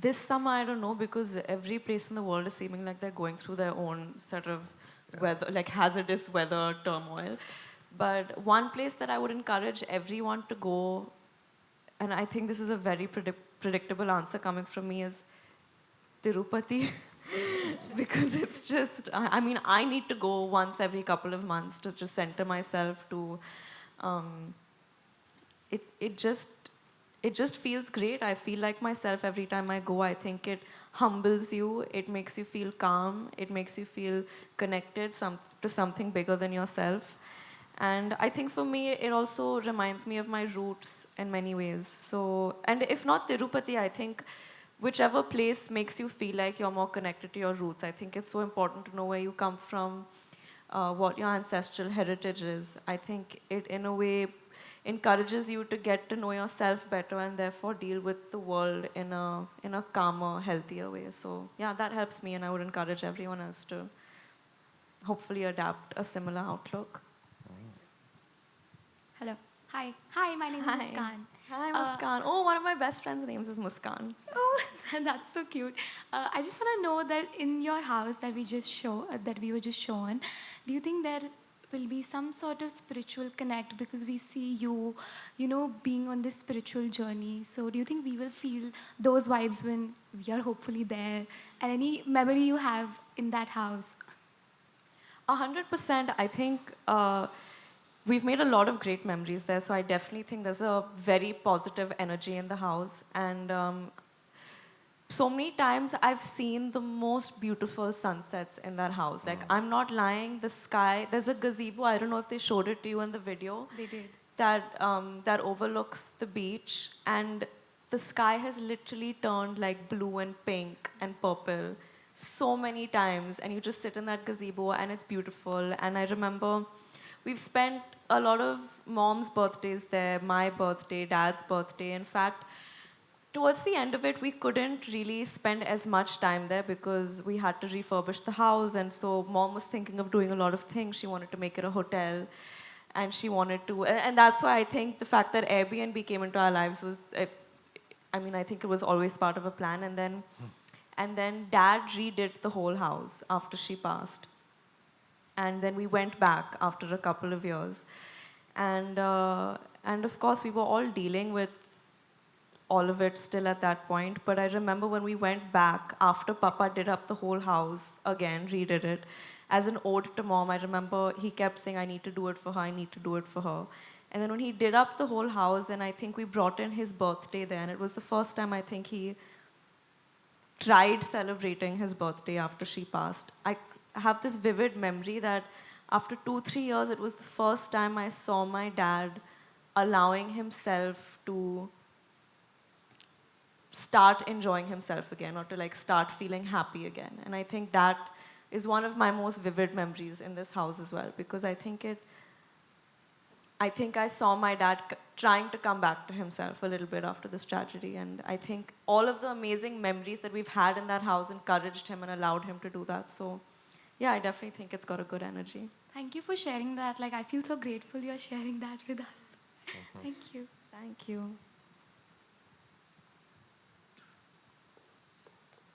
This summer, I don't know, because every place in the world is seeming like they're going through their own sort of weather, like hazardous weather turmoil. But one place that I would encourage everyone to go, and I think this is a very predictable answer coming from me, is Tirupati. Because it's just, I mean, I need to go once every couple of months to just center myself to, um, it, it just, it just feels great. I feel like myself every time I go. I think it humbles you. It makes you feel calm. It makes you feel connected to something bigger than yourself. And I think for me, it also reminds me of my roots in many ways. So, and if not Tirupati, I think whichever place makes you feel like you're more connected to your roots. I think it's so important to know where you come from, what your ancestral heritage is. I think it, in a way, encourages you to get to know yourself better and therefore deal with the world in a calmer, healthier way. So yeah, that helps me, and I would encourage everyone else to hopefully adapt a similar outlook. Hello. Hi. Hi, my name is Hi. Muskan. Hi, Muskan. Oh, one of my best friends' names is Muskan. Oh, that's so cute. I just want to know that in your house that we were just shown, do you think there will be some sort of spiritual connect because we see you, being on this spiritual journey? So do you think we will feel those vibes when we are hopefully there? And any memory you have in that house? 100%. I think we've made a lot of great memories there, so I definitely think there's a very positive energy in the house. And so many times I've seen the most beautiful sunsets in that house. Like, I'm not lying, the sky, there's a gazebo, I don't know if they showed it to you in the video. They did. That overlooks the beach, and the sky has literally turned like blue and pink and purple so many times, and you just sit in that gazebo and it's beautiful. And I remember we've spent a lot of mom's birthdays there, my birthday, dad's birthday. In fact, towards the end of it, we couldn't really spend as much time there because we had to refurbish the house. And so mom was thinking of doing a lot of things. She wanted to make it a hotel. And she wanted to, and that's why I think the fact that Airbnb came into our lives was, I mean, I think it was always part of a plan. And then dad redid the whole house after she passed. And then we went back after a couple of years. And of course, we were all dealing with all of it still at that point. But I remember when we went back after Papa did up the whole house again, redid it, as an ode to mom, I remember he kept saying, I need to do it for her, I need to do it for her. And then when he did up the whole house, and I think we brought in his birthday there, and it was the first time I think he tried celebrating his birthday after she passed. I have this vivid memory that after 2, 3 years, it was the first time I saw my dad allowing himself to start enjoying himself again, or to like start feeling happy again. And I think that is one of my most vivid memories in this house as well, because I think I saw my dad trying to come back to himself a little bit after this tragedy. And I think all of the amazing memories that we've had in that house encouraged him and allowed him to do that. So yeah, I definitely think it's got a good energy. Thank you for sharing that. Like, I feel so grateful you're sharing that with us. Thank you. Thank you.